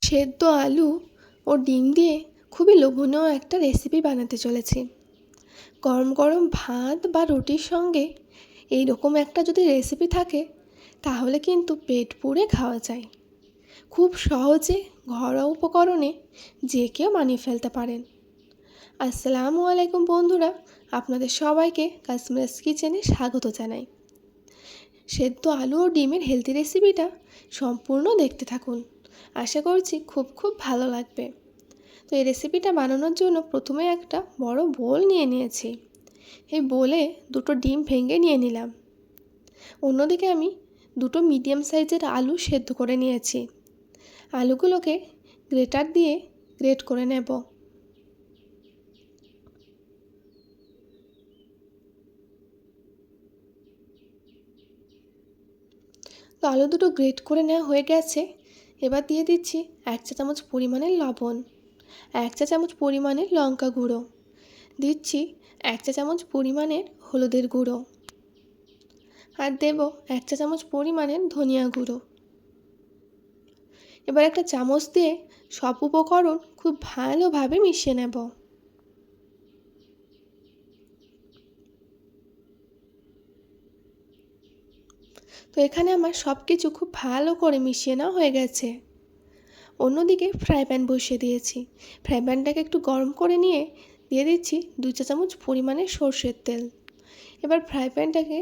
সেদ্ধ আলু ও ডিম দিয়ে খুবই লোভনীয় একটা রেসিপি বানাতে চলেছি। গরম গরম ভাত বা রুটির সঙ্গে এই রকম একটা যদি রেসিপি থাকে তাহলে কিন্তু পেট পুড়ে খাওয়া যায়। খুব সহজে ঘরোয়া উপকরণে যে কেউ বানিয়ে ফেলতে পারেন। আসসালামু আলাইকুম বন্ধুরা, আপনাদের সবাইকে কাশ্মীরাস কিচেনে স্বাগত জানাই। সেদ্ধ আলু ও ডিমের হেলদি রেসিপিটা সম্পূর্ণ দেখতে থাকুন, আশা করছি খুব ভালো লাগবে। তো এই রেসিপিটা বানানোর জন্য প্রথমে একটা বড় বোল নিয়ে নিয়েছি। এই বোলে দুটো ডিম ভেঙে নিয়ে নিলাম। অন্যদিকে আমি দুটো মিডিয়াম সাইজের আলু সেদ্ধ করে নিয়েছি। আলুগুলোকে গ্রেটার দিয়ে গ্রেট করে নেব। তো আলু দুটো গ্রেট করে নেওয়া হয়ে গেছে। এবার দিয়ে দিচ্ছি 1 চা চামচ পরিমাণের লবণ, 1 চা চামচ পরিমাণের লঙ্কা গুঁড়ো, দিচ্ছি 1 চা চামচ পরিমাণের হলুদের গুঁড়ো, আর দেব 1 চা চামচ পরিমাণের ধনিয়া গুঁড়ো। এবার একটা চামচ দিয়ে সব উপকরণ খুব ভালোভাবে মিশিয়ে নেব। তো এখানে আমার সব কিছু খুব ভালো করে মিশিয়ে নেওয়া হয়ে গেছে। অন্যদিকে ফ্রাই প্যান বসিয়ে দিয়েছি। ফ্রাই প্যানটাকে একটু গরম করে নিয়ে দিয়ে দিচ্ছি 2 চা চামচ পরিমাণের সরষের তেল। এবার ফ্রাই প্যানটাকে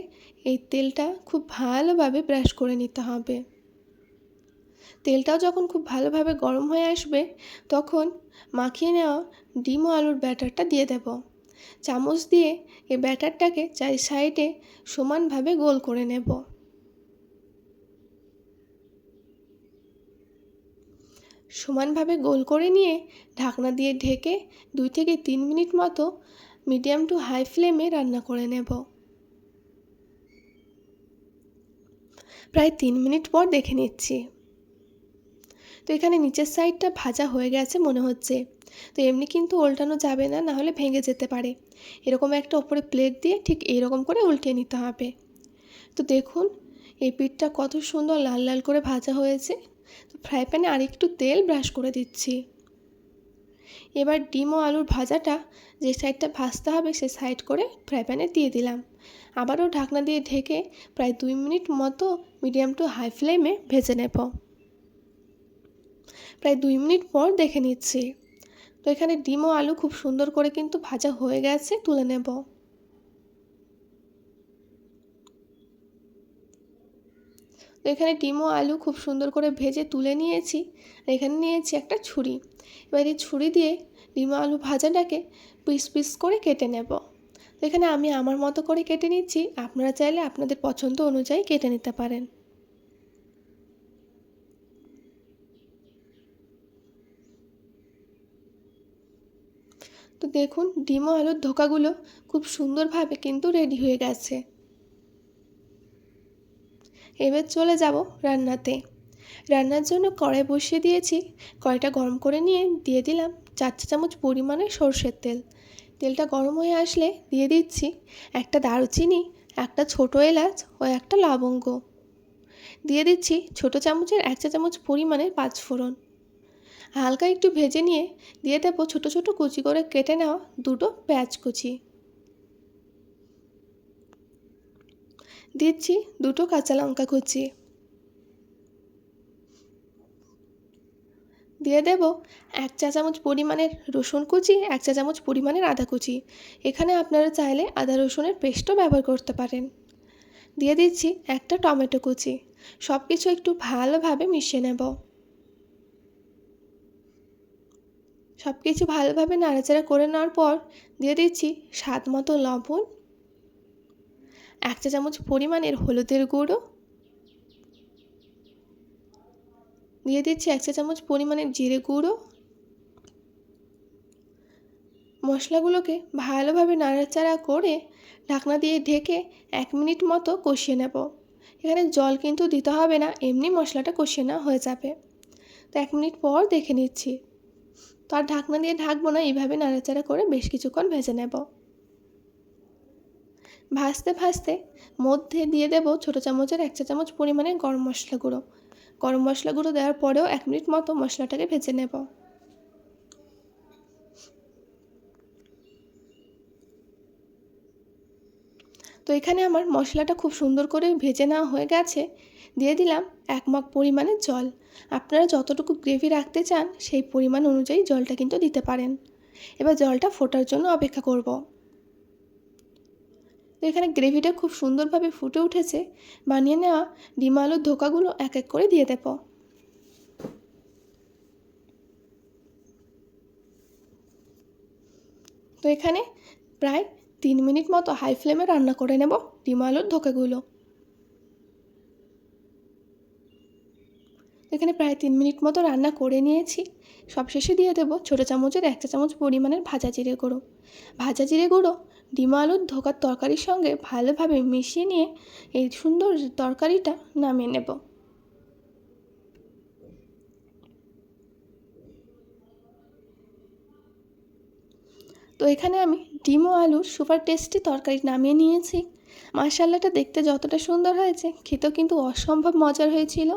এই তেলটা খুব ভালোভাবে ব্রাশ করে নিতে হবে। তেলটাও যখন খুব ভালোভাবে গরম হয়ে আসবে তখন মাখিয়ে নেওয়া ডিম ও আলুর ব্যাটারটা দিয়ে দেব। চামচ দিয়ে এই ব্যাটারটাকে চারি সাইডে সমানভাবে গোল করে নেব। সমানভাবে গোল করে নিয়ে ঢাকনা দিয়ে ঢেকে 2 থেকে 3 মিনিট মতো মিডিয়াম টু হাই ফ্লেমে রান্না করে নেব। প্রায় 3 মিনিট পর দেখে নিচ্ছি। তো এখানে নিচের সাইডটা ভাজা হয়ে গেছে মনে হচ্ছে। তো এমনি কিন্তু উল্টানো যাবে না, নাহলে ভেঙে যেতে পারে। এরকম একটা ওপরে প্লেট দিয়ে ঠিক এইরকম করে উল্টিয়ে নিতে হবে। তো দেখুন এই পিঠটা কত সুন্দর লাল লাল করে ভাজা হয়েছে। তো ফ্রাই প্যানে আরেকটু তেল ব্রাশ করে দিচ্ছি। এবার ডিম ও আলুর ভাজাটা যে সাইডটা ভাজতে হবে সে সাইড করে ফ্রাই প্যানে দিয়ে দিলাম। আবারও ঢাকনা দিয়ে ঢেকে প্রায় 2 মিনিট মতো মিডিয়াম টু হাই ফ্লেমে ভেজে নেব। প্রায় 2 মিনিট পর দেখে নিচ্ছি। তো এখানে ডিম ও আলু খুব সুন্দর করে কিন্তু ভাজা হয়ে গেছে, তুলে নেব। তো এখানে ডিম ও আলু খুব সুন্দর করে ভেজে তুলে নিয়েছি। আর এখানে নিয়েছি একটা ছুরি। এবার এই ছুরি দিয়ে ডিম ও আলু ভাজাটাকে পিস পিস করে কেটে নেব। তো এখানে আমি আমার মতো করে কেটে নিচ্ছি, আপনারা চাইলে আপনাদের পছন্দ অনুযায়ী কেটে নিতে পারেন। তো দেখুন ডিম ও আলুর ধোকাগুলো খুব সুন্দরভাবে কিন্তু রেডি হয়ে গেছে। এবার চলে যাব রান্নাতে। রান্নার জন্য কড়াই বসিয়ে দিয়েছি। কড়াইটা গরম করে নিয়ে দিয়ে দিলাম 4 চা চামচ পরিমাণে সরষের তেল। তেলটা গরম হয়ে আসলে দিয়ে দিচ্ছি একটা দারুচিনি, একটা ছোট এলাচ ও একটা লবঙ্গ। দিয়ে দিচ্ছি ছোট চামচের 1 চা চামচ পরিমাণের 5 ফোড়ন। হালকা একটু ভেজে নিয়ে দিয়ে দেবো ছোট ছোট কুচি করে কেটে নেওয়া দুটো পেঁয়াজ কুচি। দিচ্ছি দুটো কাঁচা লঙ্কা কুচি। দিয়ে দেব 1 চা চামচ পরিমাণের রসুন কুচি, 1 চা চামচ পরিমাণের আদা কুচি। এখানে আপনারা চাইলে আদা রসুনের পেস্টও ব্যবহার করতে পারেন। দিয়ে দিচ্ছি একটা টমেটো কুচি। সব কিছু একটু ভালোভাবে মিশিয়ে নেব। সব কিছু ভালোভাবে নাড়াচাড়া করে নেওয়ার পর দিয়ে দিচ্ছি স্বাদ মতো লবণ, 1 চা চামচ পরিমাণের হলুদের গুঁড়ো, দিয়ে দিচ্ছি 1 চা চামচ পরিমাণের জিরে গুঁড়ো। মশলাগুলোকে ভালোভাবে নাড়াচাড়া করে ঢাকনা দিয়ে ঢেকে 1 মিনিট মতো কষিয়ে নেব। এখানে জল কিন্তু দিতে হবে না, এমনি মশলাটা কষিয়ে নেওয়া হয়ে যাবে। তো 1 মিনিট পর দেখে নিচ্ছি। তো আর ঢাকনা দিয়ে ঢাকবো না, এইভাবে নাড়াচাড়া করে বেশ কিছুক্ষণ ভেজে নেব। ভাজতে ভাজতে মধ্যে দিয়ে দেব ছোটো চামচের 1 চা চামচ পরিমাণে গরম মশলা গুঁড়ো। গরম মশলা গুঁড়ো দেওয়ার পরেও 1 মিনিট মতো মশলাটাকে ভেজে নেব। তো এখানে আমার মশলাটা খুব সুন্দর করে ভেজে নেওয়া হয়ে গেছে। দিয়ে দিলাম 1 মগ পরিমাণে জল। আপনারা যতটুকু গ্রেভি রাখতে চান সেই পরিমাণ অনুযায়ী জলটা কিন্তু দিতে পারেন। এবার জলটা ফোটার জন্য অপেক্ষা করব। তো এখানে গ্রেভিটা খুব সুন্দরভাবে ফুটে উঠেছে। বানিয়ে নেওয়া ডিম আলুর ধোকাগুলো এক এক করে দিয়ে দেব। তো এখানে প্রায় 3 মিনিট মতো হাই ফ্লেমে রান্না করে নেব ডিম আলুর ধোকাগুলো। এখানে প্রায় 3 মিনিট মতো রান্না করে নিয়েছি। সবশেষে দিয়ে দেব ছোটো চামচের 1 চা চামচ পরিমাণের ভাজা জিরে গুঁড়ো। ভাজা জিরে গুঁড়ো ডিম আলুর ধোকার তরকারির সঙ্গে ভালোভাবে মিশিয়ে নিয়ে এই সুন্দর তরকারিটা নামিয়ে নেব। তো এখানে আমি ডিম ও আলুর সুপার টেস্টি তরকারি নামিয়ে নিয়েছি। মাশাআল্লাহটা দেখতে যতটা সুন্দর হয়েছে খেতেও কিন্তু অসম্ভব মজার হয়েছিল।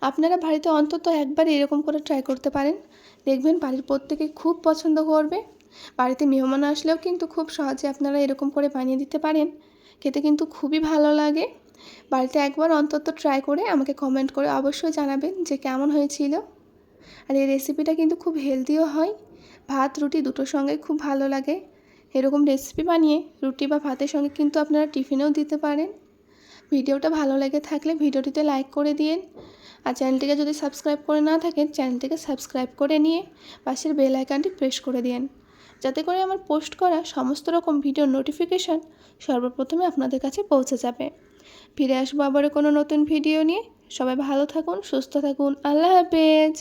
আপনারা বাড়িতে অন্তত একবার এরকম করে ট্রাই করতে পারেন, দেখবেন বাড়ির প্রত্যেকে খুব পছন্দ করবে। বাড়িতে মেহমান আসলেও কিন্তু খুব সহজে আপনারা এরকম করে বানিয়ে দিতে পারেন, খেতে কিন্তু খুবই ভালো লাগে। বাড়িতে একবার অন্তত ট্রাই করে আমাকে কমেন্ট করে অবশ্যই জানাবেন যে কেমন হয়েছিল। আর এই রেসিপিটা কিন্তু খুব হেলদিও হয়, ভাত রুটি দুটোর সঙ্গে খুব ভালো লাগে। এরকম রেসিপি বানিয়ে রুটি বা ভাতের সঙ্গে কিন্তু আপনারা টিফিনেও দিতে পারেন। ভিডিওটা ভালো লেগে থাকলে ভিডিওটিতে লাইক করে দিন। আর চ্যানেলটিকে যদি সাবস্ক্রাইব করে না থাকেন চ্যানেলটিকে সাবস্ক্রাইব করে নিয়ে পাশের বেল আইকনটি প্রেস করে দিন, যাতে করে আমার পোস্ট করা সমস্ত রকম ভিডিওর নোটিফিকেশান সর্বপ্রথমে আপনাদের কাছে পৌঁছে যাবে। ফিরে আসবো আবারও কোনো নতুন ভিডিও নিয়ে। সবাই ভালো থাকুন, সুস্থ থাকুন। আল্লাহ হাফেজ।